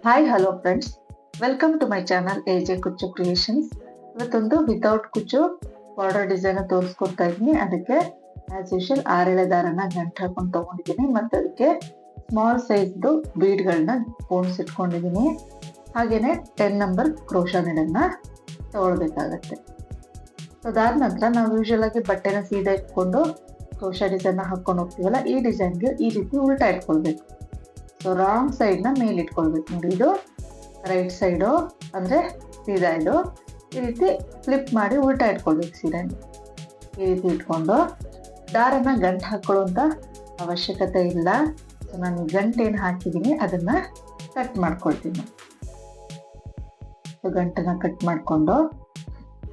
Hi hello friends, welcome to my channel AJ Kuchchu creations. ಇವತ್ತೊಂದು without ಕುಚ್ಚು border design ತೋರಿಸ್ಕೊಡ್ತಾ ಇದ್ದೀನಿ. ಅದಕ್ಕೆ ಆಸ್ ಯೂಶಲ್ 6 ದಾರನ ಗಂಟು ಹಾಕೊಂಡು ತಗೊಂಡಿದ್ದೀನಿ ಮತ್ತು ಅದಕ್ಕೆ ಸ್ಮಾಲ್ ಸೈಜ್ದು ಬೀಡ್ಗಳನ್ನ ಪೋಣಿಸಿಟ್ಕೊಂಡಿದ್ದೀನಿ. ಹಾಗೇನೆ 10 ನಂಬರ್ ಕ್ರೋಶಾ ನೀಡನ್ನ ತಗೊಳ್ಬೇಕಾಗತ್ತೆ. ಅದಾದ ನಂತರ ನಾವು ಯೂಶಲ್ ಆಗಿ ಬಟ್ಟೆನ ಸೀದಾ ಇಟ್ಕೊಂಡು ಕ್ರೋಶಾ ಡಿಸೈನ್ ಹಾಕೊಂಡು ಹೋಗ್ತೀವಲ್ಲ, ಈ ಡಿಸೈನ್ಗೆ ಈ ರೀತಿ ಉಲ್ಟಾ ಇಟ್ಕೊಳ್ಬೇಕು. ಸೊ ರಾಂಗ್ ಸೈಡ್ನ ಮೇಲೆ ಇಟ್ಕೊಳ್ಬೇಕು. ನೋಡಿ, ಇದು ರೈಟ್ ಸೈಡು ಅಂದರೆ ಸೀದಾ ಇದು. ಈ ರೀತಿ ಫ್ಲಿಪ್ ಮಾಡಿ ಉಲ್ಟಾ ಇಟ್ಕೊಳ್ಬೇಕು ಸೀದಾ. ಈ ರೀತಿ ಇಟ್ಕೊಂಡು ದಾರನ ಗಂಟು ಹಾಕೊಳ್ಳುವಂಥ ಅವಶ್ಯಕತೆ ಇಲ್ಲ. ಸೊ ನಾನು ಗಂಟು ಏನು ಹಾಕಿದ್ದೀನಿ ಅದನ್ನು ಕಟ್ ಮಾಡ್ಕೊಳ್ತೀನಿ. ಸೊ ಗಂಟನ್ನ ಕಟ್ ಮಾಡಿಕೊಂಡು,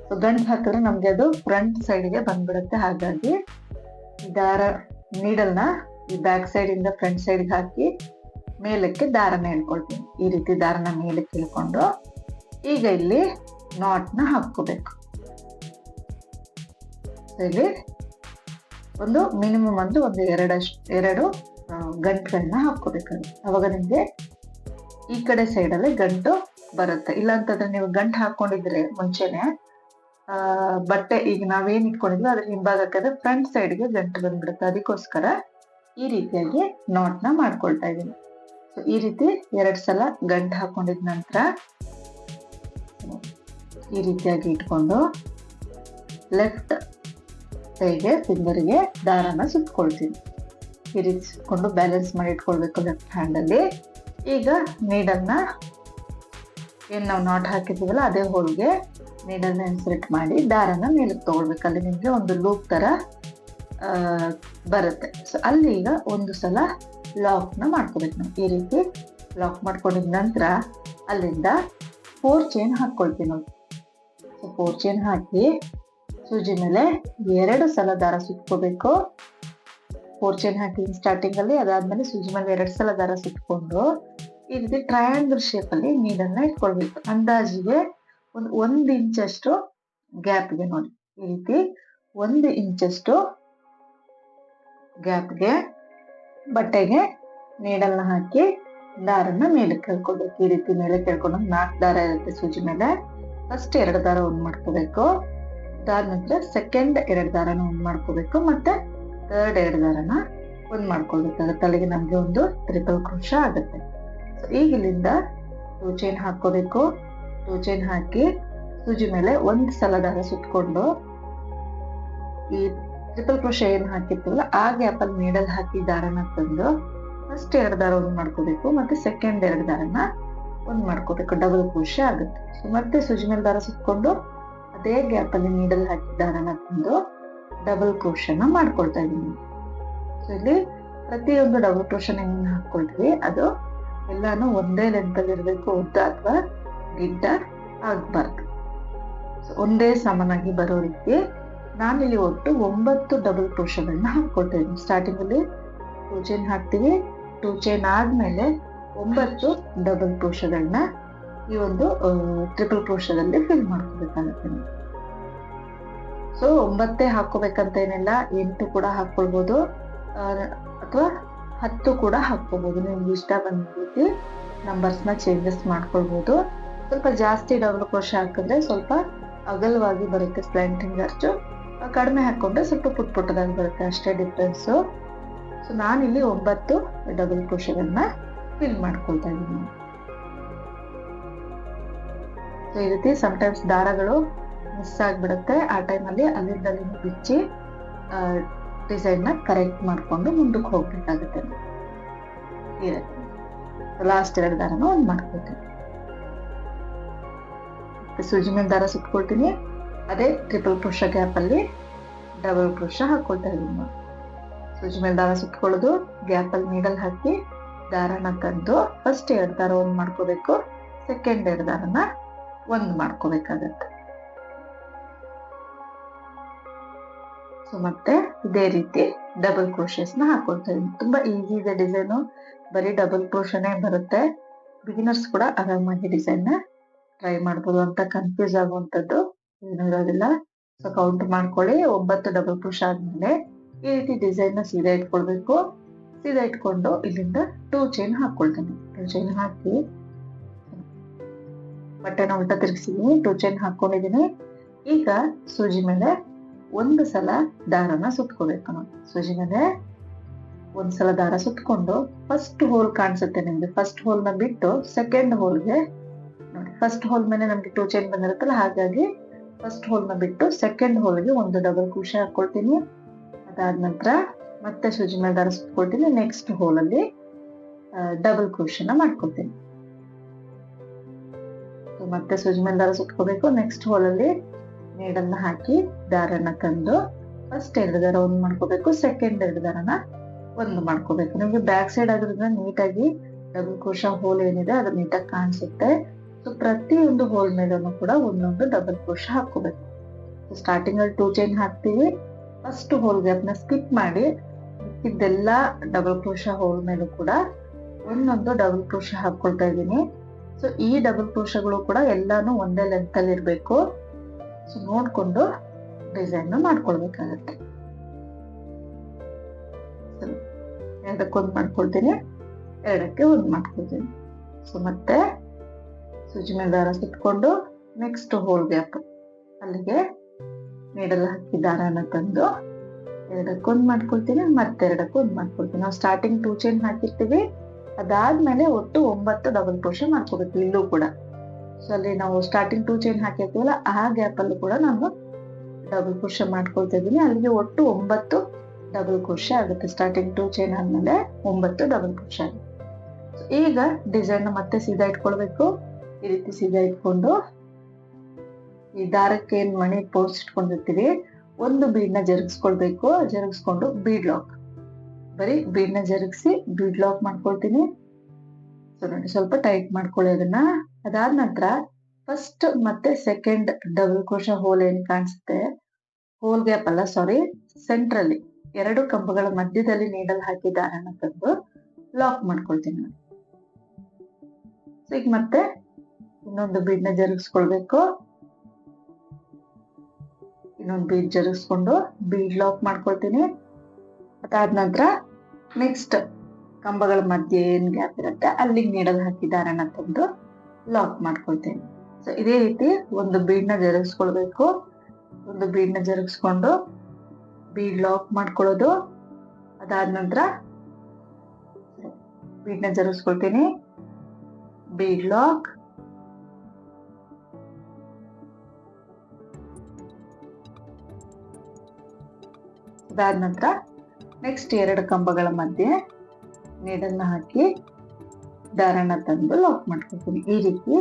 ಸೊ ಗಂಟು ಹಾಕಿದ್ರೆ ನಮಗೆ ಅದು ಫ್ರಂಟ್ ಸೈಡ್ಗೆ ಬಂದ್ಬಿಡುತ್ತೆ. ಹಾಗಾಗಿ ದಾರ ನೀಡಲ್ನ ಈ ಬ್ಯಾಕ್ ಸೈಡಿಂದ ಫ್ರಂಟ್ ಸೈಡ್ಗೆ ಹಾಕಿ ಮೇಲಕ್ಕೆ ದಾರನ ಹೇಳ್ಕೊಳ್ತೀನಿ. ಈ ರೀತಿ ದಾರನ ಮೇಲಕ್ಕೆ ಇಳ್ಕೊಂಡು ಈಗ ಇಲ್ಲಿ ನಾಟ್ನ ಹಾಕೋಬೇಕು. ಇಲ್ಲಿ ಒಂದು ಮಿನಿಮಮ್ ಅಂದ್ರೆ ಒಂದು ಎರಡು ಗಂಟುಗಳನ್ನ ಹಾಕೋಬೇಕಾಗುತ್ತೆ. ಅವಾಗ ನಿಮ್ಗೆ ಈ ಕಡೆ ಸೈಡಲ್ಲಿ ಗಂಟು ಬರುತ್ತೆ. ಇಲ್ಲ ಅಂತಂದ್ರೆ ನೀವು ಗಂಟು ಹಾಕೊಂಡಿದ್ರೆ ಮುಂಚೆನೆ ಬಟ್ಟೆ ಈಗ ನಾವೇನ್ ಇಟ್ಕೊಂಡಿದ್ವಿ ಅದ್ರ ಹಿಂಭಾಗಕ್ಕೆ ಫ್ರಂಟ್ ಸೈಡ್ಗೆ ಗಂಟು ಬಂದ್ಬಿಡುತ್ತೆ. ಅದಕ್ಕೋಸ್ಕರ ಈ ರೀತಿಯಾಗಿ ನಾಟ್ನ ಮಾಡ್ಕೊಳ್ತಾ ಇದ್ದೀನಿ. ಈ ರೀತಿ 2 ಸಲ ಗಂಟು ಹಾಕೊಂಡಿದ ನಂತರ ಈ ರೀತಿಯಾಗಿ ಇಟ್ಕೊಂಡು ಲೆಫ್ಟ್ ಕೈಗೆ ಫಿಂಗರ್ಗೆ ದಾರನ ಸುತ್ಕೊಳ್ತೀನಿ. ಈ ರೀತಿ ಸುತ್ಕೊಂಡು ಬ್ಯಾಲೆನ್ಸ್ ಮಾಡಿ ಇಟ್ಕೊಳ್ಬೇಕು ಲೆಫ್ಟ್ ಹ್ಯಾಂಡಲ್ಲಿ. ಈಗ ನೀಡಲ್ನ ಏನು ನಾವು ನಾಟ್ ಹಾಕಿದ್ದೀವಲ್ಲ ಅದೇ ಹೋಲ್ಗೆ ನೀಡಲ್ನ ಇನ್ಸರ್ಟ್ ಮಾಡಿ ದಾರನ ಮೇಲಕ್ಕೆ ತಗೊಳ್ಬೇಕು. ಅಲ್ಲಿ ನಿಮಗೆ ಒಂದು ಲೂಪ್ ತರ ಬರುತ್ತೆ. ಸೊ ಅಲ್ಲಿ ಈಗ ಒಂದು ಸಲ ಲಾಕ್ನ ಮಾಡ್ಕೋಬೇಕು. ನಾವು ಈ ರೀತಿ ಲಾಕ್ ಮಾಡ್ಕೊಂಡಿದ ನಂತರ ಅಲ್ಲಿಂದ 4 ಚೈನ್ ಹಾಕ್ಕೊಳ್ತೀವಿ ನಾವು. ಸೊ 4 ಚೈನ್ ಹಾಕಿ ಸೂಜಿ ಮೇಲೆ 2 ಸಲ ದಾರ ಸುತ್ಕೋಬೇಕು. 4 ಚೈನ್ ಹಾಕಿ ಸ್ಟಾರ್ಟಿಂಗ್ ಅಲ್ಲಿ, ಅದಾದ್ಮೇಲೆ ಸೂಜಿ ಮೇಲೆ 2 ಸಲ ದಾರ ಸುತ್ಕೊಂಡು ಈ ರೀತಿ ಟ್ರಯಾಂಗಲ್ ಶೇಪ್ ಅಲ್ಲಿ ನೀಡನ್ನ ಇಟ್ಕೊಳ್ಬೇಕು. ಅಂದಾಜಿಗೆ ಒಂದು 1 ಇಂಚಷ್ಟು ಗ್ಯಾಪ್ಗೆ ನೋಡಿ, ಈ ರೀತಿ 1 ಇಂಚಷ್ಟು ಗ್ಯಾಪ್ಗೆ ಬಟ್ಟೆಗೆ ನೀಡಲ್ನ ಹಾಕಿ ದಾರನ ಮೇಲೆ ಕೇಳ್ಕೊಳ್ಬೇಕು. ಈ ರೀತಿ ಮೇಲೆ ಕೇಳ್ಕೊಂಡು 4 ದಾರ ಇರುತ್ತೆ ಸೂಜಿ ಮೇಲೆ. ಫಸ್ಟ್ 2 ದಾರ ಒಂದ್ ಮಾಡ್ಕೋಬೇಕು. ಅದಾದ ನಂತರ ಸೆಕೆಂಡ್ 2 ದಾರನ ಒಂದ್ ಮಾಡ್ಕೋಬೇಕು. ಮತ್ತೆ ಥರ್ಡ್ 2 ದಾರನ ಒಂದ್ ಮಾಡ್ಕೊಳ್ಬೇಕಾಗುತ್ತೆ. ಅಲ್ಲಿಗೆ ನಮ್ಗೆ ಒಂದು ಟ್ರಿಪಲ್ ಕ್ರೋಶಾ ಆಗುತ್ತೆ. ಈಗ ಇಲ್ಲಿಂದ 2 ಚೈನ್ ಹಾಕೋಬೇಕು. 2 ಚೈನ್ ಹಾಕಿ ಸೂಜಿ ಮೇಲೆ 1 ಸಲ ದಾರ ಸುತ್ಕೊಂಡು ಈ ಟ್ರಿಪಲ್ ಕ್ರೋಶಾ ಏನ್ ಹಾಕಿರ್ತೀವಲ್ಲ ಆ ಗ್ಯಾಪ್ ಅಲ್ಲಿ ನೀಡಲ್ ಹಾಕಿ ದಾರನ ತಂದು ಫಸ್ಟ್ 2 ದಾರ ಒಂದ್ ಮಾಡ್ಕೋಬೇಕು. ಮತ್ತೆ ಸೆಕೆಂಡ್ 2 ದಾರನ ಒಂದ್ ಮಾಡ್ಕೋಬೇಕು. ಡಬಲ್ ಕ್ರೋಶಾ ಆಗುತ್ತೆ. ಸೊ ಮತ್ತೆ ಸೂಜಿ ಮೇಲೆ ದಾರ ಸುತ್ಕೊಂಡು ಅದೇ ಗ್ಯಾಪ್ ಅಲ್ಲಿ ನೀಡಲ್ ಹಾಕಿ ದಾರನ ತಂದು ಡಬಲ್ ಕ್ರೋಶಾನ ಮಾಡ್ಕೊಳ್ತಾ ಇದೀನಿ. ಸೊ ಇಲ್ಲಿ ಪ್ರತಿಯೊಂದು ಡಬಲ್ ಕ್ರೋಶಾನ ಏನ್ ಹಾಕೊಳ್ತೀವಿ ಅದು ಎಲ್ಲಾನು ಒಂದೇ ಲೆಂತ್ ಅಲ್ಲಿ ಇರ್ಬೇಕು. ಉದ್ದ ಅಥವಾ ಗಿಡ್ಡ ಆಗ್ಬಾರ್ದು. ಒಂದೇ ಸಮನಾಗಿ ಬರೋ ರೀತಿ ನಾನಿಲ್ಲಿ ಒಟ್ಟು 9 ಡಬಲ್ ಕ್ರೋಶಾಗಳನ್ನ ಹಾಕೊಳ್ತಾ ಇದ್ದೀನಿ. ಸ್ಟಾರ್ಟಿಂಗ್ ಅಲ್ಲಿ 2 ಚೈನ್ ಹಾಕ್ತೀವಿ. 2 ಚೈನ್ ಆದ್ಮೇಲೆ 9 ಡಬಲ್ ಕ್ರೋಶಾಗಳನ್ನ ಈ ಒಂದು ಟ್ರಿಪಲ್ ಕ್ರೋಶಾದಲ್ಲಿ ಫಿಲ್ ಮಾಡ್ಕೋಬೇಕಾಗುತ್ತೆ. ಸೊ 9 ಹಾಕೋಬೇಕಂತ ಏನಿಲ್ಲ, 8 ಕೂಡ ಹಾಕೊಳ್ಬಹುದು ಅಥವಾ 10 ಕೂಡ ಹಾಕೋಬಹುದು. ನಿಮ್ಗೆ ಇಷ್ಟ ಬಂದ ರೀತಿ ನಂಬರ್ಸ್ನ ಚೇಂಜಸ್ ಮಾಡ್ಕೊಳ್ಬಹುದು. ಸ್ವಲ್ಪ ಜಾಸ್ತಿ ಡಬಲ್ ಕ್ರೋಶಾ ಹಾಕಿದ್ರೆ ಸ್ವಲ್ಪ ಅಗಲವಾಗಿ ಬರುತ್ತೆ ಸ್ಲ್ಯಾಂಟಿಂಗ್ ಅರ್ಚು. ಕಡಿಮೆ ಹಾಕೊಂಡ್ರೆ ಸ್ವಲ್ಪ ಪುಟ್ಟದಾಗಿ ಬರುತ್ತೆ, ಅಷ್ಟೇ ಡಿಫ್ರೆನ್ಸು. ಸೊ ನಾನಿಲ್ಲಿ 9 ಡಬಲ್ ಕ್ರೋಶಾಗಳನ್ನ ಫಿಲ್ ಮಾಡ್ಕೊಳ್ತಾ ಇದ್ದೀನಿ. ಸೊ ಈ ರೀತಿ ಸಮಟೈಮ್ಸ್ ದಾರಗಳು ಮಿಸ್ ಆಗ್ಬಿಡುತ್ತೆ. ಆ ಟೈಮಲ್ಲಿ ಅಲ್ಲಿಂದ ಬಿಚ್ಚಿ ಡಿಸೈನ್ನ ಕರೆಕ್ಟ್ ಮಾಡ್ಕೊಂಡು ಮುಂದಕ್ಕೆ ಹೋಗ್ಬೇಕಾಗುತ್ತೆ. ಈ ರೀತಿ ಲಾಸ್ಟ್ 2 ದಾರನ ಒಂದ್ ಮಾಡ್ಕೊಳ್ತೀನಿ. ಸೂಜಿ ಮೇಲೆ ದಾರ ಸುತ್ಕೊಳ್ತೀನಿ. ಅದೇ ಟ್ರಿಪಲ್ ಕ್ರೋಶಾ ಗ್ಯಾಪ್ ಅಲ್ಲಿ ಡಬಲ್ ಕ್ರೋಶಾ ಹಾಕೊಳ್ತಾ ಇದೀನಿ. ಸೂಜಿ ಮೇಲೆ ದಾರ ಸುತ್ಕೊಳ್ಳೋದು, ಗ್ಯಾಪ್ ಅಲ್ಲಿ ನೀಡಲ್ ಹಾಕಿ ದಾರನ ತಂದು ಫಸ್ಟ್ 2 ದಾರ ಒಂದ್ ಮಾಡ್ಕೋಬೇಕು. ಸೆಕೆಂಡ್ 2 ದಾರನ ಒಂದ್ ಮಾಡ್ಕೋಬೇಕಾಗತ್ತೆ. ಸೊ ಮತ್ತೆ ಇದೇ ರೀತಿ ಡಬಲ್ ಕ್ರೋಶಸ್ನ ಹಾಕೊಳ್ತಾ ಇದೀನಿ. ತುಂಬಾ ಈಸಿ ಇದೆ ಡಿಸೈನು. ಬರೀ ಡಬಲ್ ಕ್ರೋಶಾನೇ ಬರುತ್ತೆ. ಬಿಗಿನರ್ಸ್ ಕೂಡ ಆರಾಮಾಗಿ ಡಿಸೈನ್ ಟ್ರೈ ಮಾಡ್ಬೋದು. ಅಂತ ಕನ್ಫ್ಯೂಸ್ ಆಗುವಂಥದ್ದು ಏನು ಇರೋದಿಲ್ಲ. ಸೊ ಕೌಂಟ್ ಮಾಡ್ಕೊಳ್ಳಿ. 9 ಡಬಲ್ ಕ್ರೋಶಾ ಆದ್ಮೇಲೆ ಈ ರೀತಿ ಡಿಸೈನ್ ನ ಸೀದಾ ಇಟ್ಕೊಳ್ಬೇಕು. ಸೀದಾ ಇಟ್ಕೊಂಡು ಇಲ್ಲಿಂದ 2 ಚೈನ್ ಹಾಕೊಳ್ತೇನೆ. 2 ಚೈನ್ ಹಾಕಿ ಬಟ್ಟೆನ ಉಲ್ಟಾ ತಿರುಗಿಸಿದೀನಿ, 2 ಚೈನ್ ಹಾಕೊಂಡಿದೀನಿ. ಈಗ ಸೂಜಿ ಮೇಲೆ ಒಂದು ಸಲ ದಾರನ ಸುತ್ಕೋಬೇಕು ನೋಡಿ. ಸೂಜಿ ಮೇಲೆ ಒಂದ್ಸಲ ದಾರ ಸುತ್ಕೊಂಡು ಫಸ್ಟ್ ಹೋಲ್ ಕಾಣಿಸುತ್ತೆ ನಿಮ್ಗೆ, ಫಸ್ಟ್ ಹೋಲ್ ನ ಬಿಟ್ಟು ಸೆಕೆಂಡ್ ಹೋಲ್ಗೆ ನೋಡಿ. ಫಸ್ಟ್ ಹೋಲ್ ಮೇಲೆ ನಮ್ಗೆ 2 ಚೈನ್ ಬಂದಿರುತ್ತಲ್ಲ, ಹಾಗಾಗಿ ಫಸ್ಟ್ ಹೋಲ್ ನ ಬಿಟ್ಟು ಸೆಕೆಂಡ್ ಹೋಲ್ಗೆ ಒಂದು ಡಬಲ್ ಕ್ರೋಶೆ ಹಾಕೊಳ್ತೀನಿ. ಅದಾದ ನಂತರ ಮತ್ತೆ ಸೂಜಿ ಮೇಲೆ ದಾರ ಸುತ್ಕೊಳ್ತೀನಿ. ನೆಕ್ಸ್ಟ್ ಹೋಲ್ ಅಲ್ಲಿ ಡಬಲ್ ಕ್ರೋಶೆನ ಮಾಡ್ಕೊಳ್ತೀನಿ. ಮತ್ತೆ ಸೂಜಿ ಮೇಲೆ ದಾರ ಸುತ್ಕೋಬೇಕು. ನೆಕ್ಸ್ಟ್ ಹೋಲ್ ಅಲ್ಲಿ ನೀಡಲ್ನ ಹಾಕಿ ದಾರನ ತಂದು ಫಸ್ಟ್ 2 ದಾರ ಒಂದು ಮಾಡ್ಕೋಬೇಕು, ಸೆಕೆಂಡ್ 2 ದಾರನ ಒಂದು ಮಾಡ್ಕೋಬೇಕು. ನಿಮ್ಗೆ ಬ್ಯಾಕ್ ಸೈಡ್ ಆಗೋದ್ರಿಂದ ನೀಟಾಗಿ ಡಬಲ್ ಕ್ರೋಶಾ ಹೋಲ್ ಏನಿದೆ ಅದು ನೀಟಾಗಿ ಕಾಣಿಸುತ್ತೆ. ಸೊ ಪ್ರತಿಯೊಂದು ಹೋಲ್ ಮೇಲೂ ಕೂಡ ಒಂದೊಂದು ಡಬಲ್ ಕ್ರೋಶಾ ಹಾಕೋಬೇಕು. ಸ್ಟಾರ್ಟಿಂಗ್ ಅಲ್ಲಿ 2 ಚೈನ್ ಹಾಕ್ತಿವಿ, ಫಸ್ಟ್ ಹೋಲ್ ಗ್ಯಾಪ್ ನ ಸ್ಕಿಪ್ ಮಾಡಿ ಇದೆಲ್ಲ ಡಬಲ್ ಕ್ರೋಶಾ ಹೋಲ್ ಮೇಲೂ ಕೂಡ ಒಂದೊಂದು ಡಬಲ್ ಕ್ರೋಶಾ ಹಾಕೊಳ್ತಾ ಇದ್ದೀನಿ. ಸೊ ಈ ಡಬಲ್ ಕ್ರೋಶಾಗಳು ಕೂಡ ಎಲ್ಲಾನು ಒಂದೇ ಲೆಂತ್ ಅಲ್ಲಿ ಇರ್ಬೇಕು. ಸೊ ನೋಡ್ಕೊಂಡು ಡಿಸೈನ್ ಮಾಡ್ಕೊಳ್ಬೇಕಾಗತ್ತೆ. ಎರಡಕ್ಕೊಂದು ಮಾಡ್ಕೊಳ್ತೀನಿ, ಎರಡಕ್ಕೆ ಒಂದು ಮಾಡ್ಕೊಳ್ತೀನಿ. ಸೊ ಮತ್ತೆ ಸೂಜಿ ಮೇಲೆ ದಾರ ಸುತ್ಕೊಂಡು ನೆಕ್ಸ್ಟ್ ಹೋಲ್ ಗ್ಯಾಪ್ ಅಲ್ಲಿಗೆ ನೀಡಲ್ ಹಾಕಿ ದಾರನ ತಂದು ಎರಡಕ್ಕೊಂದು ಮಾಡ್ಕೊಳ್ತೀನಿ, ಮತ್ತೆ ಎರಡಕ್ಕೊಂದು ಮಾಡ್ಕೊಳ್ತೀನಿ. ನಾವು ಸ್ಟಾರ್ಟಿಂಗ್ 2 ಚೈನ್ ಹಾಕಿರ್ತೀವಿ, ಅದಾದ್ಮೇಲೆ ಒಟ್ಟು 9 ಡಬಲ್ ಕ್ರೋಶೆ ಮಾಡ್ಕೋಬೇಕು ಇಲ್ಲೂ ಕೂಡ. ಸೊ ಅಲ್ಲಿ ನಾವು ಸ್ಟಾರ್ಟಿಂಗ್ 2 ಚೈನ್ ಹಾಕಿರ್ತೀವಲ್ಲ, ಆ ಗ್ಯಾಪ್ ಅಲ್ಲೂ ಕೂಡ ನಾನು ಡಬಲ್ ಕ್ರೋಶೆ ಮಾಡ್ಕೊಳ್ತಾ ಇದ್ದೀನಿ. ಅಲ್ಲಿಗೆ ಒಟ್ಟು 9 ಡಬಲ್ ಕ್ರೋಶೆ ಆಗುತ್ತೆ. ಸ್ಟಾರ್ಟಿಂಗ್ 2 ಚೈನ್ ಆದ್ಮೇಲೆ 9 ಡಬಲ್ ಕ್ರೋಶೆ ಆಗುತ್ತೆ. ಈಗ ಡಿಸೈನ್ ಮತ್ತೆ ಸೀದಾ ಇಟ್ಕೊಳ್ಬೇಕು. ಈ ರೀತಿ ಸೀದಾ ಇಟ್ಕೊಂಡು ಈ ದಾರಕ್ಕೆ ಏನ್ ಮಣಿ ಪೋಸ್ಟ್ ಇಟ್ಕೊಂಡಿರ್ತೀವಿ, ಒಂದು ಬೀಡ್ನ ಜರುಗಿಸ್ಕೊಳ್ಬೇಕು. ಜರುಗಿಸ್ಕೊಂಡು ಬೀಡ್ ಲಾಕ್, ಬರೀ ಬೀಡ್ನ ಜರುಗಿಸಿ ಬೀಡ್ ಲಾಕ್ ಮಾಡ್ಕೊಳ್ತೀನಿ. ಸೊ ನೋಡಿ, ಸ್ವಲ್ಪ ಟೈಟ್ ಮಾಡ್ಕೊಳ್ಳಿ ಅದನ್ನ. ಅದಾದ ನಂತರ ಫಸ್ಟ್ ಮತ್ತೆ ಸೆಕೆಂಡ್ ಡಬಲ್ ಕ್ರೋಶಾ ಹೋಲ್ ಏನ್ ಕಾಣಿಸುತ್ತೆ, ಹೋಲ್ ಗ್ಯಾಪ್ ಅಲ್ಲ ಸಾರಿ, ಸೆಂಟ್ರಲ್ಲಿ 2 ಕಂಬಗಳ ಮಧ್ಯದಲ್ಲಿ ನೀಡಲ್ ಹಾಕಿ ದಾರನ ತಂದು ಲಾಕ್ ಮಾಡ್ಕೊಳ್ತೀನಿ. ಈಗ ಮತ್ತೆ ಇನ್ನೊಂದು ಬೀಡ್ನ ಜರುಗಿಸ್ಕೊಳ್ಬೇಕು. ಇನ್ನೊಂದು ಬೀಡ್ ಜರುಗಿಸ್ಕೊಂಡು ಬೀಡ್ ಲಾಕ್ ಮಾಡ್ಕೊಳ್ತೀನಿ. ಅದಾದ ನಂತರ ನೆಕ್ಸ್ಟ್ ಕಂಬಗಳ ಮಧ್ಯೆ ಏನ್ ಗ್ಯಾಪ್ ಇರುತ್ತೆ ಅಲ್ಲಿಗೆ ನೀಡಲ್ ಹಾಕಿ ದಾರನ ತಂದು ಲಾಕ್ ಮಾಡ್ಕೊಳ್ತೀನಿ. ಸೊ ಇದೇ ರೀತಿ ಒಂದು ಬೀಡ್ನ ಜರುಗಿಸ್ಕೊಳ್ಬೇಕು. ಒಂದು ಬೀಡ್ನ ಜರುಗಿಸ್ಕೊಂಡು ಬೀಡ್ ಲಾಕ್ ಮಾಡ್ಕೊಳ್ಳೋದು. ಅದಾದ ನಂತರ ಬೀಡ್ನ ಜರುಗಿಸ್ಕೊಳ್ತೀನಿ, ಬೀಡ್ ಲಾಕ್, ಅದಾದ ನಂತರ ನೆಕ್ಸ್ಟ್ 2 ಕಂಬಗಳ ಮಧ್ಯೆ ನೀಡಲ್ನ ಹಾಕಿ ದಾರನ ತಂದು ಲಾಕ್ ಮಾಡ್ಕೊಳ್ತೀನಿ. ಈ ರೀತಿ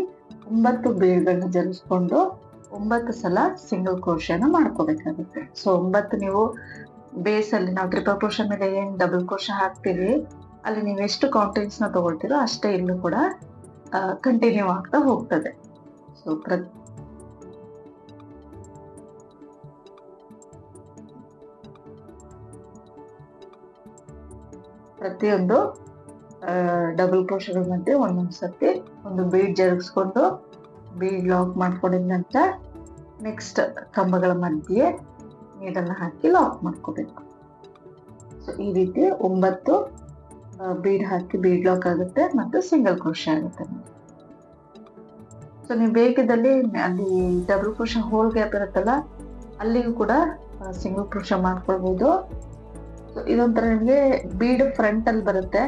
9 ಬೀಡ್ಗಳನ್ನ ಜರುಗಿಸ್ಕೊಂಡು 9 ಸಲ ಸಿಂಗಲ್ ಕ್ರೋಶೆನ ಮಾಡ್ಕೋಬೇಕಾಗುತ್ತೆ. ಸೊ 9 ನೀವು ಬೇಸ್ ಅಲ್ಲಿ ನಾವು ಟ್ರಿಪಲ್ ಕ್ರೋಶೆ ಮೇಲೆ ಏನ್ ಡಬಲ್ ಕ್ರೋಶೆ ಹಾಕ್ತೀವಿ ಅಲ್ಲಿ ನೀವು ಎಷ್ಟು ಕೌಂಟಿಂಗ್ಸ್ ನ ತಗೊಳ್ತೀರೋ ಅಷ್ಟೇ ಇಲ್ಲೂ ಕೂಡ ಕಂಟಿನ್ಯೂ ಆಗ್ತಾ ಹೋಗ್ತದೆ. ಸೊ ಪ್ರತಿಯೊಂದು ಡಬಲ್ ಕ್ರೋಶೆಗಳ ಮಧ್ಯೆ ಒಂದೊಂದು ಸರ್ತಿ ಒಂದು ಬೀಡ್ ಜರುಗಿಸ್ಕೊಂಡು ಬೀಡ್ ಲಾಕ್ ಮಾಡ್ಕೊಂಡಿದ ನಂತರ ನೆಕ್ಸ್ಟ್ ಕಂಬಗಳ ಮಧ್ಯೆ ನೀಡಲ್ನ ಹಾಕಿ ಲಾಕ್ ಮಾಡ್ಕೋಬೇಕು. ಸೊ ಈ ರೀತಿ 9 ಬೀಡ್ ಹಾಕಿ ಬೀಡ್ ಲಾಕ್ ಆಗುತ್ತೆ ಮತ್ತು ಸಿಂಗಲ್ ಕ್ರೋಶೆ ಆಗುತ್ತೆ. ಸೊ ನೀವು ಬೇಕಿದ್ದಲ್ಲಿ ಅಲ್ಲಿ ಡಬಲ್ ಕ್ರೋಶೆ ಹೋಲ್ ಗ್ಯಾಪ್ ಇರುತ್ತಲ್ಲ ಅಲ್ಲಿಗೂ ಕೂಡ ಸಿಂಗಲ್ ಕ್ರೋಶೆ ಮಾಡ್ಕೊಳ್ಬಹುದು. ಸೊ ಇದೊಂಥರ ನಿಮ್ಗೆ ಬೀಡ್ ಫ್ರಂಟ್ ಅಲ್ಲಿ ಬರುತ್ತೆ,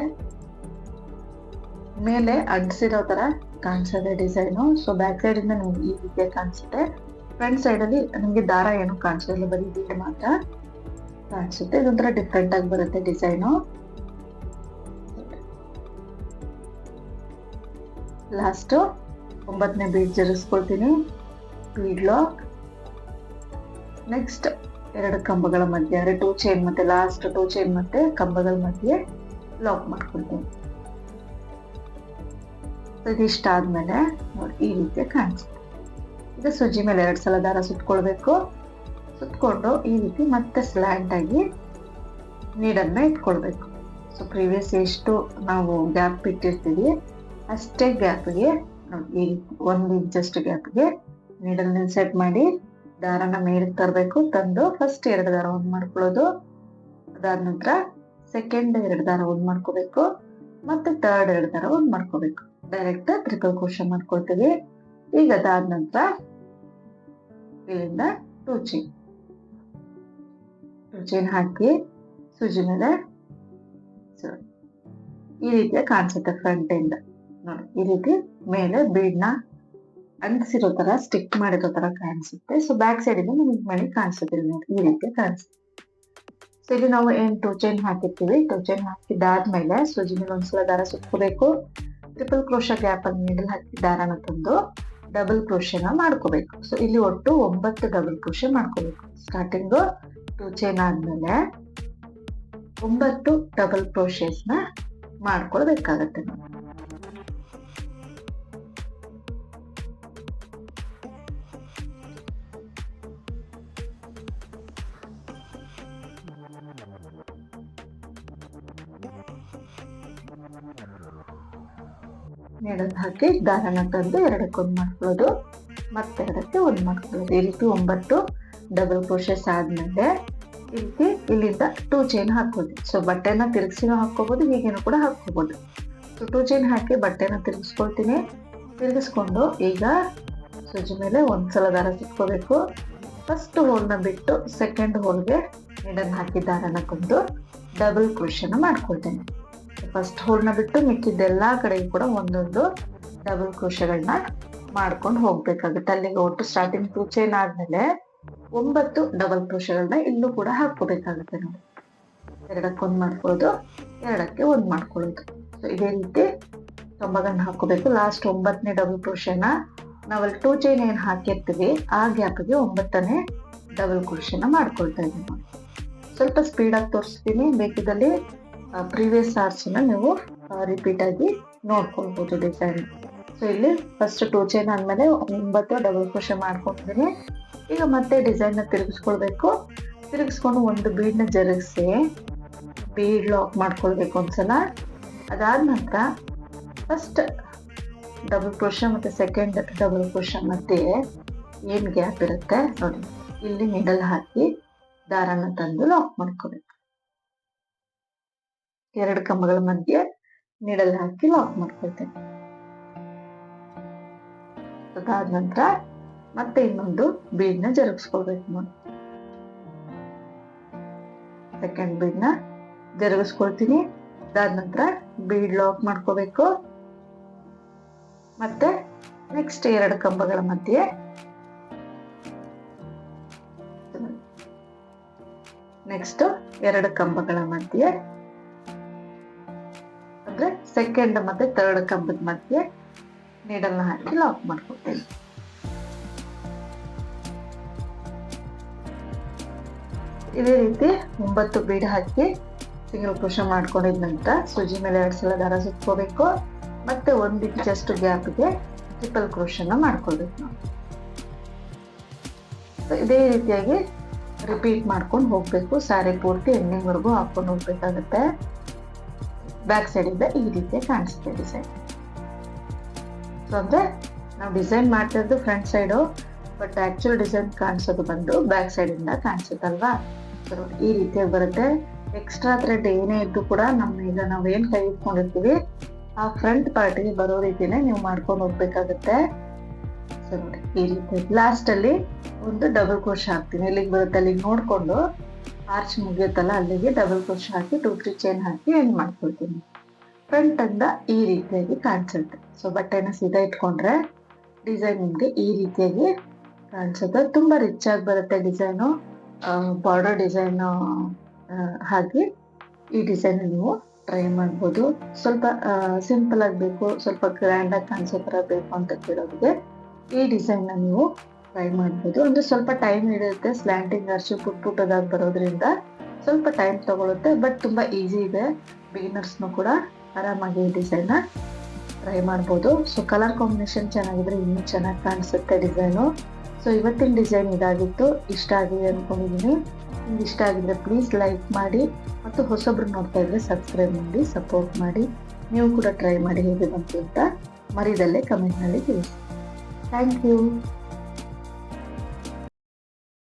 ಮೇಲೆ ಅಂಟಿಸಿರೋ ತರ ಕಾಣಿಸುತ್ತೆ ಡಿಸೈನು. ಸೊ ಬ್ಯಾಕ್ ಸೈಡ್ ಇಂದ ನಿಮ್ಗೆ ಈ ರೀತಿ ಕಾಣಿಸುತ್ತೆ. ಫ್ರಂಟ್ ಸೈಡ್ ಅಲ್ಲಿ ನಿಮ್ಗೆ ದಾರ ಏನು ಕಾಣಿಸೋದಿಲ್ಲ, ಬರೀ ಬೀಡ್ ಮಾತ್ರ ಕಾಣಿಸುತ್ತೆ. ಇದೊಂಥರ ಡಿಫ್ರೆಂಟ್ ಆಗಿ ಬರುತ್ತೆ ಡಿಸೈನು. ಲಾಸ್ಟ್ 9ನೇ ಬೀಡ್ ಜರುಗಿಸ್ಕೊಳ್ತೀನಿ, ಬೀಡ್ ಲಾಕ್, ನೆಕ್ಸ್ಟ್ 2 ಕಂಬಗಳ ಮಧ್ಯೆ ಅಂದ್ರೆ 2 ಚೈನ್ ಮತ್ತೆ ಲಾಸ್ಟ್ 2 ಚೈನ್ ಮತ್ತೆ ಕಂಬಗಳ ಮಧ್ಯೆ ಲಾಕ್ ಮಾಡ್ಕೊಳ್ತೀನಿ. ಇದಿಷ್ಟ ಆದ್ಮೇಲೆ ನೋಡಿ ಈ ರೀತಿ ಕಾಣಿಸುತ್ತೆ. ಈಗ ಸೂಜಿ ಮೇಲೆ 2 ಸಲ ದಾರ ಸುತ್ಕೊಳ್ಬೇಕು. ಸುತ್ಕೊಂಡು ಈ ರೀತಿ ಮತ್ತೆ ಸ್ಲ್ಯಾಂಟ್ ಆಗಿ ನೀಡನ್ನ ಇಟ್ಕೊಳ್ಬೇಕು. ಸೊ ಪ್ರೀವಿಯಸ್ ಎಷ್ಟು ನಾವು ಗ್ಯಾಪ್ ಇಟ್ಟಿರ್ತೀವಿ ಅಷ್ಟೇ ಗ್ಯಾಪ್ಗೆ ಈ ರೀತಿ 1 ಇಂಚ್ ಗ್ಯಾಪ್ಗೆ ನೀಡಲ್ನ ಸೆಟ್ ಮಾಡಿ ದಾರನ ಮೇಲೆ ತರಬೇಕು. ತಂದು ಫಸ್ಟ್ 2 ದಾರ ಒಂದ್ ಮಾಡ್ಕೊಳ್ಳೋದು. ಅದಾದ ನಂತರ ಸೆಕೆಂಡ್ 2 ದಾರ ಒಂದ್ ಮಾಡ್ಕೋಬೇಕು, ಮತ್ತೆ ಥರ್ಡ್ 2 ದಾರ ಒಂದ್ ಮಾಡ್ಕೋಬೇಕು. ಡೈರೆಕ್ಟ್ ಟ್ರಿಪಲ್ ಕ್ರೋಶೆ ಮಾಡ್ಕೊಳ್ತೀವಿ. ಈಗ ಅದಾದ ನಂತರ ಇಲ್ಲಿಂದ ಟೂ ಚೈನ್ ಹಾಕಿ ಸೂಜಿ ಮೇಲೆ ಈ ರೀತಿಯ ಕಾಣಿಸುತ್ತೆ ಫ್ರಂಟ್ ಇಂದ ನೋಡಿ. ಈ ರೀತಿ ಮೇಲೆ ಬೀಡ್ನ ಅಂಟಿಸಿರೋ ತರ ಸ್ಟಿಕ್ ಮಾಡಿರೋ ತರ ಕಾಣಿಸುತ್ತೆ. ಸೊ ಬ್ಯಾಕ್ ಸೈಡ್ ಇಂದ ನಿಮಗೆ ಮನೆ ಕಾಣಿಸುತ್ತೆ ನೋಡಿ, ಈ ರೀತಿ ಕಾಣಿಸುತ್ತೆ. ಸೊ ಇಲ್ಲಿ ನಾವು ಏನ್ ಟೂ ಚೈನ್ ಹಾಕಿರ್ತೀವಿ, ಟೂ ಚೈನ್ ಹಾಕಿದಾದ್ಮೇಲೆ ಸೂಜಿ ಮೇಲೆ ಒಂದ್ಸಲ ದಾರ ಸುತ್ಕೋಬೇಕು. ಟ್ರಿಪಲ್ ಕ್ರೋಶ ಗ್ಯಾಪ್ ಅಲ್ಲಿ ನೀಡಲ್ ಹಾಕಿ ದಾರನ ತಂದು ಡಬಲ್ ಕ್ರೋಶನ ಮಾಡ್ಕೋಬೇಕು. ಸೊ ಇಲ್ಲಿ ಒಟ್ಟು 9 ಡಬಲ್ ಕ್ರೋಶ ಮಾಡ್ಕೋಬೇಕು. ಸ್ಟಾರ್ಟಿಂಗ್ ಟೂ ಚೈನ್ ಆದ್ಮೇಲೆ 9 ಡಬಲ್ ಕ್ರೋಶಸ್ ನ ಮಾಡ್ಕೊಳ್ಬೇಕಾಗತ್ತೆ. ನೀಡಲ್ ಹಾಕಿ ದಾರನ ತಂದು 2 ಮಾಡ್ಕೊಳ್ಳೋದು, ಮತ್ತೆ 2 ಮಾಡ್ಕೊಳ್ಳೋದು. ಈ ರೀತಿ 9 ಡಬಲ್ ಕ್ರೋಶಸ್ ಆದ್ಮೇಲೆ ಈ ರೀತಿ ಇಲ್ಲಿಂದ ಟೂ ಚೈನ್ ಹಾಕೋದು. ಸೊ ಬಟ್ಟೆನ ತಿರುಗಿಸಿನೂ ಹಾಕೋಬಹುದು, ಹೀಗೇನು ಕೂಡ ಹಾಕೋಬಹುದು. ಸೊ ಟೂ ಚೈನ್ ಹಾಕಿ ಬಟ್ಟೆನ ತಿರುಗಿಸ್ಕೊಳ್ತೀನಿ. ತಿರುಗಿಸ್ಕೊಂಡು ಈಗ ಸೂಜಿ ಮೇಲೆ ಒಂದ್ಸಲ ದಾರ ಸುತ್ಕೋಬೇಕು. ಫಸ್ಟ್ ಹೋಲ್ನ ಬಿಟ್ಟು ಸೆಕೆಂಡ್ ಹೋಲ್ಗೆ ನೀಡಲ್ ಹಾಕಿ ದಾರನ ತಂದು ಡಬಲ್ ಕ್ರೋಶನ ಮಾಡ್ಕೊಳ್ತೇನೆ. ಫಸ್ಟ್ ಹೋಲ್ನ ಬಿಟ್ಟು ಮಿಕ್ಕಿದ್ದೆಲ್ಲಾ ಕಡೆಗೂ ಕೂಡ ಒಂದೊಂದು ಡಬಲ್ ಕ್ರೋಶಗಳನ್ನ ಮಾಡ್ಕೊಂಡು ಹೋಗ್ಬೇಕಾಗುತ್ತೆ. ಅಲ್ಲಿಗೆ ಒಟ್ಟು ಸ್ಟಾರ್ಟಿಂಗ್ ಟೂ ಚೈನ್ ಆದ್ಮೇಲೆ 9 ಡಬಲ್ ಕ್ರೋಶಗಳನ್ನ ಇಲ್ಲೂ ಕೂಡ ಹಾಕೋಬೇಕಾಗುತ್ತೆ ನೋಡಿ. 2 ಮಾಡ್ಕೊಳ್ಳೋದು, 2 ಮಾಡ್ಕೊಳ್ಳೋದು. ಸೊ ಇದೇ ರೀತಿ ಕಂಬಗಳನ್ನ ಹಾಕೋಬೇಕು. ಲಾಸ್ಟ್ 9ನೇ ಡಬಲ್ ಕ್ರೋಶನ ನಾವಲ್ಲಿ ಟೂ ಚೈನ್ ಏನ್ ಹಾಕಿರ್ತೀವಿ ಆ ಗ್ಯಾಪ್ಗೆ 9ನೇ ಡಬಲ್ ಕ್ರೋಶನ ಮಾಡ್ಕೊಳ್ತಾ ಇದ್ದೀವಿ ನೋಡಿ. ಸ್ವಲ್ಪ ಸ್ಪೀಡ್ ಆಗಿ ತೋರಿಸ್ತೀನಿ, ಬೇಕಿದ್ದಲ್ಲಿ ಪ್ರೀವಿಯಸ್ ಆರ್ಸ್ ನೀವು ರಿಪೀಟ್ ಆಗಿ ನೋಡ್ಕೊಳ್ಬಹುದು ಡಿಸೈನ್. ಸೊ ಇಲ್ಲಿ ಫಸ್ಟ್ ಟೂ ಚೈನ್ ಆದ್ಮೇಲೆ 9 ಡಬಲ್ ಕ್ರೋಶ ಮಾಡ್ಕೊಂಡಿದ್ದೀನಿ. ಈಗ ಮತ್ತೆ ಡಿಸೈನ್ ನ ತಿರುಗಿಸ್ಕೊಳ್ಬೇಕು. ತಿರುಗಿಸ್ಕೊಂಡು ಒಂದು ಬೀಡ್ ನ ಜರುಗಿಸಿ ಬೀಡ್ ಲಾಕ್ ಮಾಡ್ಕೊಳ್ಬೇಕು ಒಂದ್ಸಲ. ಅದಾದ ನಂತರ ಫಸ್ಟ್ ಡಬಲ್ ಕ್ರೋಶ ಮತ್ತೆ ಸೆಕೆಂಡ್ ಡಬಲ್ ಕ್ರೋಶ ಮಧ್ಯೆ ಏನ್ ಗ್ಯಾಪ್ ಇರುತ್ತೆ ನೋಡಿ, ಇಲ್ಲಿ ನೀಡಲ್ ಹಾಕಿ ದಾರನ ತಂದು ಲಾಕ್ ಮಾಡ್ಕೋಬೇಕು. 2 ಕಂಬಗಳ ಮಧ್ಯೆ ನೀಡಲ್ ಹಾಕಿ ಲಾಕ್ ಮಾಡ್ಕೊಳ್ತೇನೆ. ಅದಾದ ನಂತರ ಮತ್ತೆ ಇನ್ನೊಂದು ಬೀಡ್ ನ ಜರುಗಿಸ್ಕೊಳ್ಬೇಕು ನೋಡಿ. ಸೆಕೆಂಡ್ ಬೀಡ್ ನ ಜರುಗಿಸ್ಕೊಳ್ತೀನಿ. ಅದಾದ ನಂತರ ಬೀಡ್ ಲಾಕ್ ಮಾಡ್ಕೋಬೇಕು. ಮತ್ತೆ ನೆಕ್ಸ್ಟ್ 2 ಕಂಬಗಳ ಮಧ್ಯೆ ನೆಕ್ಸ್ಟ್ 2 ಕಂಬಗಳ ಮಧ್ಯೆ ಅಂದ್ರೆ ಸೆಕೆಂಡ್ ಮತ್ತೆ ಥರ್ಡ್ ಕಂಬದ ಮಧ್ಯೆ ನೀಡಲ್ನ ಹಾಕಿ ಲಾಕ್ ಮಾಡ್ಕೊಳ್ತೇನೆ. ಇದೇ ರೀತಿ 9 ಬೀಡ್ ಹಾಕಿ ಸಿಂಗಲ್ ಕ್ರೋಶ ಮಾಡ್ಕೊಂಡಿದ ನಂತರ ಸೂಜಿ ಮೇಲೆ 2 ಸಲ ದಾರ ಸುತ್ಕೋಬೇಕು. ಮತ್ತೆ 1 ಇಂಚಷ್ಟು ಗ್ಯಾಪ್ಗೆ ಟ್ರಿಪಲ್ ಕ್ರೋಶನ ಮಾಡ್ಕೊಳ್ಬೇಕು ನಾವು. ಇದೇ ರೀತಿಯಾಗಿ ರಿಪೀಟ್ ಮಾಡ್ಕೊಂಡು ಹೋಗ್ಬೇಕು. ಸಾರಿ ಪೂರ್ತಿ ಎಂಡಿಂಗ್ ವರೆಗೂ ಹಾಕೊಂಡು ಹೋಗ್ಬೇಕಾಗತ್ತೆ. ಬ್ಯಾಕ್ ಸೈಡ್ ಇಂದ ಈ ರೀತಿ ಕಾಣಿಸುತ್ತೆ ಡಿಸೈನ್. ಸೊ ಅಂದ್ರೆ ನಾವು ಡಿಸೈನ್ ಮಾಡ್ತಿರೋದು front side, but actual design ಕಾಣಿಸೋದು ಬಂದು ಬ್ಯಾಕ್ ಸೈಡ್ ಇಂದ ಕಾಣಿಸುತ್ತಲ್ವಾ. ಸೊ ಈ ರೀತಿಯಾಗಿ ಬರುತ್ತೆ. ಎಕ್ಸ್ಟ್ರಾ ಥ್ರೆಡ್ ಏನೇ ಇದ್ದು ಕೂಡ ಈಗ ನಾವೇನ್ ಕೈ ಇಟ್ಕೊಂಡಿರ್ತೀವಿ ಆ ಫ್ರಂಟ್ ಪಾರ್ಟಿಗೆ ಬರೋ ರೀತಿನೇ ನೀವು ಮಾಡ್ಕೊಂಡು ಹೋಗ್ಬೇಕಾಗತ್ತೆ. ಸೊ ನೋಡಿ ಈ ರೀತಿ ಲಾಸ್ಟ್ ಅಲ್ಲಿ ಒಂದು ಡಬಲ್ ಕ್ರೋಶ ಹಾಕ್ತೀನಿ. ಎಲ್ಲಿಗೆ ಬರುತ್ತೆ ಅಲ್ಲಿಗೆ ನೋಡ್ಕೊಂಡು ಆರ್ಚ್ ಮುಗಿಯುತ್ತಲ್ಲ ಅಲ್ಲಿಗೆ ಡಬಲ್ ಕ್ರೋಶ ಹಾಕಿ 2-3 ಚೈನ್ ಹಾಕಿ ಎಂಡ್ ಮಾಡ್ಕೊಳ್ತೀನಿ. ಫ್ರಂಟ್ ಇಂದ ಈ ರೀತಿಯಾಗಿ ಕಾಣಿಸುತ್ತೆ. ಸೊ ಬಟ್ಟೆನ ಸೀದಾ ಇಟ್ಕೊಂಡ್ರೆ ಡಿಸೈನ್ ನಿಮ್ಗೆ ಈ ರೀತಿಯಾಗಿ ಕಾಣಿಸುತ್ತೆ. ತುಂಬಾ ರಿಚ್ ಆಗಿ ಬರುತ್ತೆ ಡಿಸೈನು, ಬಾರ್ಡರ್ ಡಿಸೈನ್. ಹಾಗೆ ಈ ಡಿಸೈನ್ ನೀವು ಟ್ರೈ ಮಾಡ್ಬೋದು. ಸ್ವಲ್ಪ ಸಿಂಪಲ್ ಆಗಿ ಬೇಕು, ಸ್ವಲ್ಪ ಗ್ರ್ಯಾಂಡ್ ಆಗಿ ಕಾಣಿಸೋ ತರ ಬೇಕು ಅಂತ ಕೇಳೋರಿಗೆ ಈ ಡಿಸೈನ್ ನ ನೀವು ಟ್ರೈ ಮಾಡ್ಬೋದು. ಅಂದ್ರೆ ಸ್ವಲ್ಪ ಟೈಮ್ ಹಿಡಿಯುತ್ತೆ, ಸ್ಲ್ಯಾಂಟಿಂಗ್ ಅರ್ಚು ಪುಟ್ಟದಾಗಿ ಬರೋದ್ರಿಂದ ಸ್ವಲ್ಪ ಟೈಮ್ ತಗೊಳುತ್ತೆ, ಬಟ್ ತುಂಬಾ ಈಸಿ ಇದೆ. ಬಿಗಿನರ್ಸ್ನು ಕೂಡ ಆರಾಮಾಗಿ ಈ ಡಿಸೈನ್ ನ ಟ್ರೈ ಮಾಡ್ಬೋದು. ಸೊ ಕಲರ್ ಕಾಂಬಿನೇಷನ್ ಚೆನ್ನಾಗಿದ್ರೆ ಇನ್ನೂ ಚೆನ್ನಾಗಿ ಕಾಣಿಸುತ್ತೆ ಡಿಸೈನು. ಸೊ ಇವತ್ತಿನ ಡಿಸೈನ್ ಇದಾಗಿತ್ತು. ಇಷ್ಟ ಆಗಿದೆ ಅನ್ಕೊಂಡಿದ್ದೀನಿ. ನಿಮ್ಗೆ ಇಷ್ಟ ಆಗಿದ್ರೆ ಪ್ಲೀಸ್ ಲೈಕ್ ಮಾಡಿ, ಮತ್ತು ಹೊಸೊಬ್ರು ನೋಡ್ತಾ ಇದ್ರೆ ಸಬ್ಸ್ಕ್ರೈಬ್ ಮಾಡಿ ಸಪೋರ್ಟ್ ಮಾಡಿ. ನೀವು ಕೂಡ ಟ್ರೈ ಮಾಡಿ ಹೇಗೆ ಬಂತು ಅಂತ ಮರಿದಲ್ಲೇ ಕಮೆಂಟ್ನಲ್ಲಿ ತಿಳಿಸಿ. Thank you.